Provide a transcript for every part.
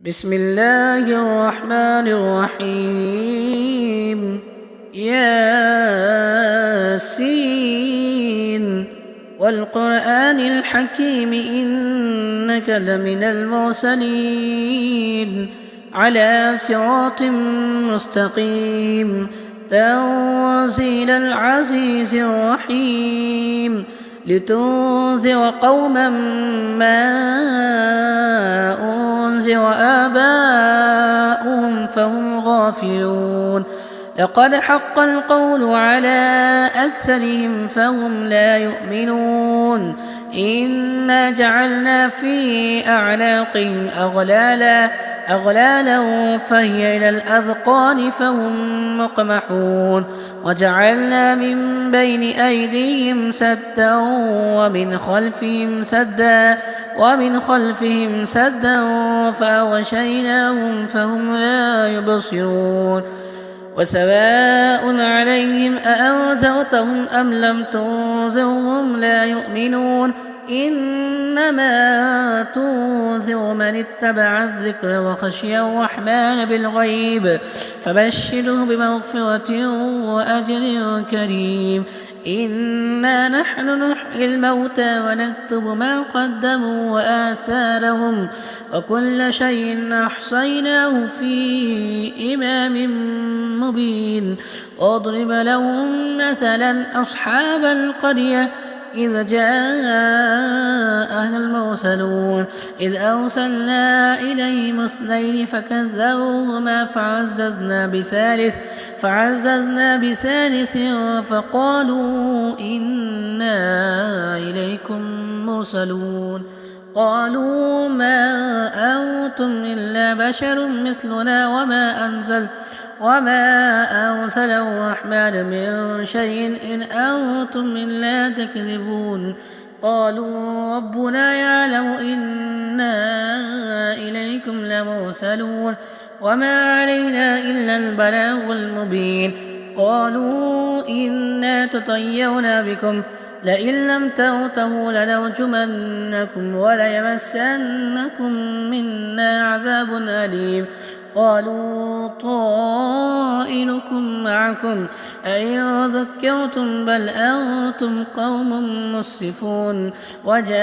بسم الله الرحمن الرحيم. ياسين والقرآن الحكيم إنك لمن المرسلين على صراط مستقيم تنزيل العزيز الرحيم لتنذر قوما ما أنذر آباؤهم فهم غافلون لقد حق القول على أكثرهم فهم لا يؤمنون إنا جعلنا في أعناقهم أغلالا فهي إلى الأذقان فهم مقمحون وجعلنا من بين أيديهم سدا ومن خلفهم سدا فأغشيناهم فهم لا يبصرون وسواء عليهم أأنذرتهم أم لم تنذرهم لا يؤمنون إنما تنذر من اتبع الذكر وخشي الرحمن بالغيب فبشره بمغفرة وأجر كريم إنا نحن نحيي الموتى ونكتب ما قدموا وآثارهم وكل شيء أحصيناه في إمام مبين واضرب لهم مثلا أصحاب القرية إذ جاءها المرسلون إذ أرسلنا إليهم اثنين فكذبوهما فعززنا بثالث فقالوا إنا إليكم مرسلون قالوا ما أنتم إلا بشر مثلنا وما أرسل الرحمن من شيء إن أنتم إلا تكذبون قالوا ربنا يعلم إنا إليكم لمرسلون وما علينا إلا البلاغ المبين قالوا إنا تطيرنا بكم لئن لم تنتهوا لنرجمنكم وليمسنكم منا عذاب أليم قالوا طائركم معكم أئن ذكرتم بل أنتم قوم مسرفون وجاء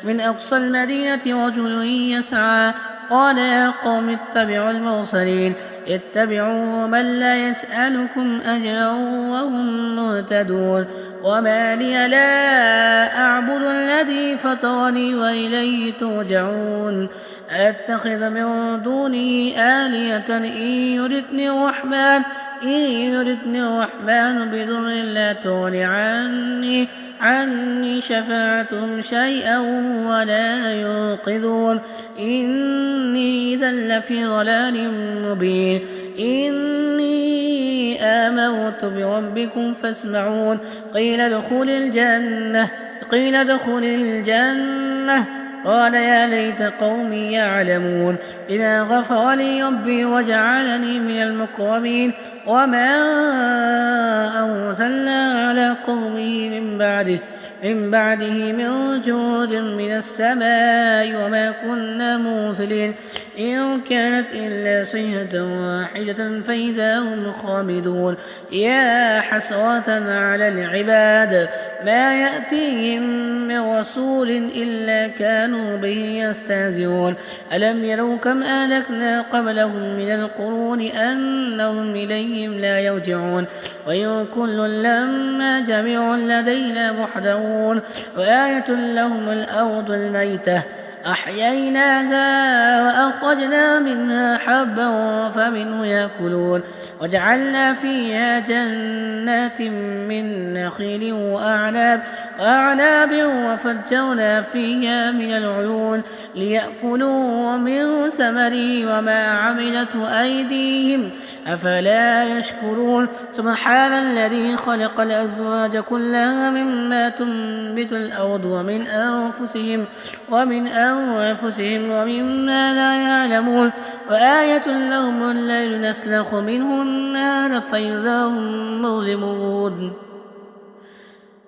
من أقصى المدينة رجل يسعى قال يا قوم اتبعوا المرسلين اتبعوا من لا يسألكم أجرا وهم مهتدون وما لي لا أعبد الذي فطرني وإليه ترجعون أتخذ من دونه آلهة إن يردني الرحمن بضر لا تغن عني شفاعتهم شيئا ولا ينقذون إني إذا لفي ضلال مبين إني آمنت بربكم فاسمعون قيل ادخل الجنة قال يا ليت قومي يعلمون بما غفر لي ربي وجعلني من المكرمين وما أرسلنا على قومه من بعده من جود من السماء وما كنا مرسلين إن كانت إلا صيحة واحدة فإذا هم خامدون يا حسرة على العباد ما يأتيهم من رسول إلا كانوا به يستهزئون ألم يروا كم أهلكنا قبلهم من القرون أنهم إليهم لا يرجعون وإن كل لما جميع لدينا محضرون وآية لهم الأرض الميتة أحييناها وأخرجنا منها حبا فمنه يأكلون وجعلنا فيها جنات من نخيل وأعناب وفجرنا فيها من العيون ليأكلوا من ثمره وما عملته أيديهم أفلا يشكرون سبحان الذي خلق الأزواج كلها مما تنبت الأرض ومن أنفسهم ومما لا يعلمون وآية لهم الليل نسلخ منه النار فإذا هم مظلمون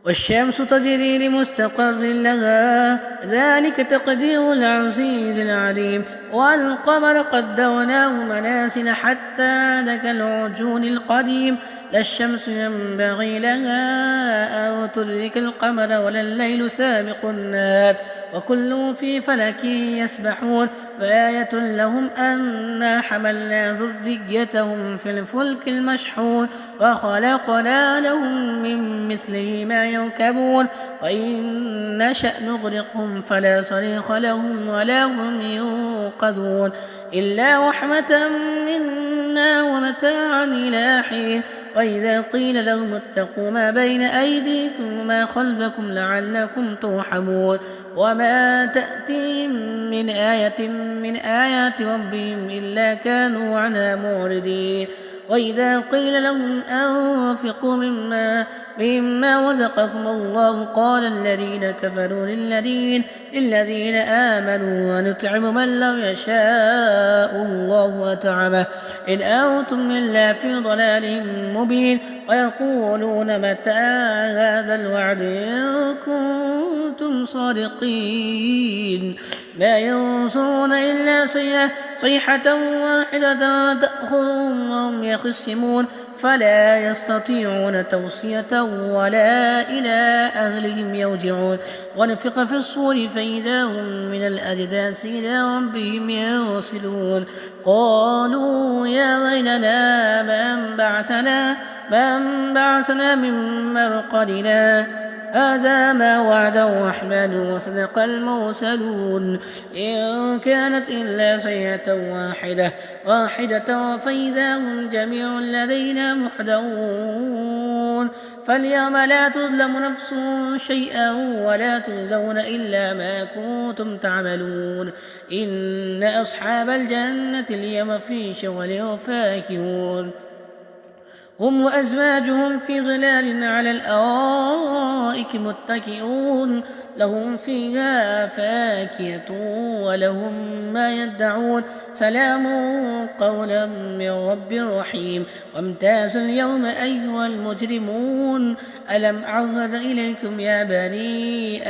والشمس تجري لمستقر لها ذلك تقدير العزيز العليم والقمر قدرناه منازل حتى عاد كالعرجون القديم لا الشمس ينبغي لها أن تدرك القمر ولا الليل سابق النهار وكل في فلك يسبحون وآية لهم أنا حملنا ذريتهم في الفلك المشحون وخلقنا لهم من مثله ما يركبون وإن نشأ نغرقهم فلا صريخ لهم ولا هم ينقذون إلا رحمة منا ومتاعا إلى حين وإذا قيل لهم اتقوا ما بين أيديكم وما خلفكم لعلكم ترحمون وما تأتيهم من آية من آيات ربهم إلا كانوا عنها معرضين وإذا قيل لهم أنفقوا مما رزقكم الله قال الذين كفروا للذين آمنوا ونطعم من لو يشاء الله أطعمه إن أنتم إلا في ضلال مبين ويقولون متى هذا الوعد إن كنتم صادقين ما ينصرون إلا صيحة واحدة تأخذهم وهم يخصمون فلا يستطيعون توصية ولا إلى أهلهم يرجعون ونفخ في الصور فإذا هم من الأجداث إلى ربهم ينسلون قالوا يا ويلنا من بعثنا من مرقدنا هذا ما وعد الرحمن وصدق المرسلون إن كانت إلا صيحة واحدة فإذا هم جميع لدينا محضرون فاليوم لا تظلم نفس شيئا ولا تجزون إلا ما كنتم تعملون إن أصحاب الجنة اليوم في شغل فاكهون هم وأزواجهم في ظلال على الأرائك متكئون لهم فيها فاكهة ولهم ما يدعون سلام قولا من رب رحيم وامتازوا اليوم أيها المجرمون ألم أعهد إليكم يا بني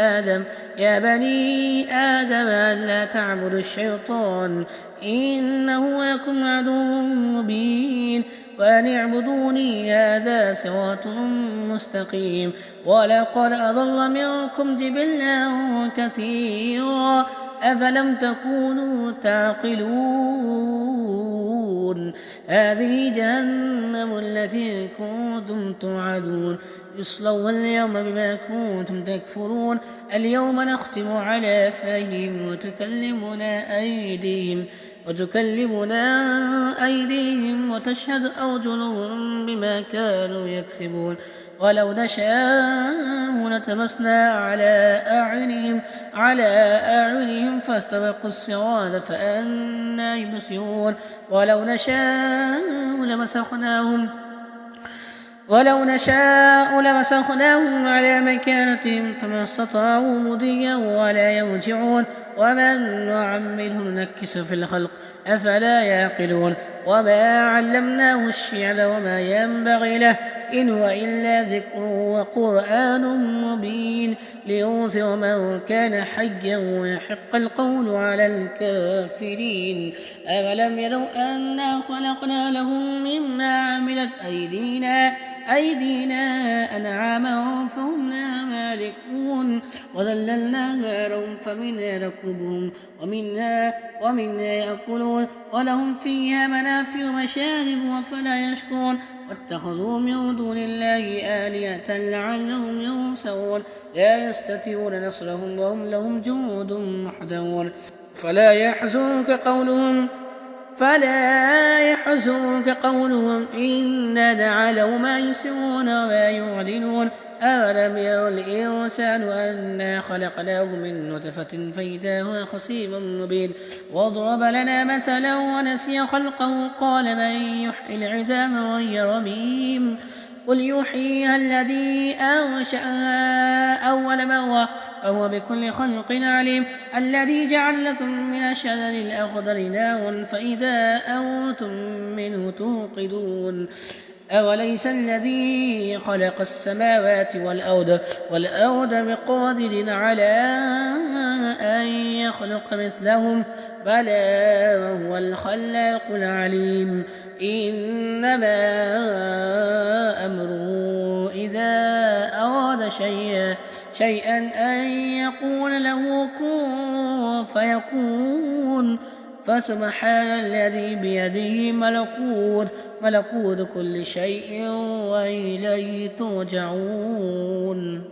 آدم ألا تعبدوا الشيطان إنه لكم عدو مبين وأن اعبدوني هذا صراط مستقيم ولقد أضل منكم جبلا كثيرا أفلم تكونوا تعقلون هذه جهنم التي كنتم توعدون اصلوها اليوم بما كنتم تكفرون اليوم نختم على أفواههم وتكلمنا أيديهم وتشهد أرجلهم بما كانوا يكسبون ولو نشاء لطمسنا على أعينهم فاستبقوا الصراط فأنى يبصرون ولو نشاء لمسخناهم على مكانتهم فما استطاعوا مضيا ولا يرجعون ومن نعمره ننكس في الخلق أفلا يعقلون وما علمناه الشعر وما ينبغي له إن هو إلا ذكر وقرآن مبين لينذر من كان حيا ويحق القول على الكافرين أولم يروا أنا خلقنا لهم مما عملت أيدينا أنعاما فهم لها مالكون وذللناها لهم فمنها ركوبهم ومنها يأكلون ولهم فيها منافع ومشارب وفلا يشكرون واتخذوا من دون الله آلهة لعلهم ينصرون لا يستطيعون نصرهم وهم لهم جند محضرون فلا يحزنك قولهم إنا نعلم ما يسرون وما يعلنون أولم ير الإنسان أنا خلقناه من نطفة فإذا هو خصيم مبين واضرب لنا مثلا ونسي خلقه قال من يحيي العظام وهي رميم قل يحييها الذي أنشأها أول مرة وهو بكل خلق عليم الذي جعل لكم من الشجر الأخضر نارا فإذا أنتم منه توقدون أوليس الذي خلق السماوات والأرض بقادر على أن يخلق مثلهم بلى وهو الخلاق العليم إنما أمره إذا أراد شيئا أن يقول له كن فيكون فسبحان الذي بيده ملكوت كل شيء وإليه ترجعون.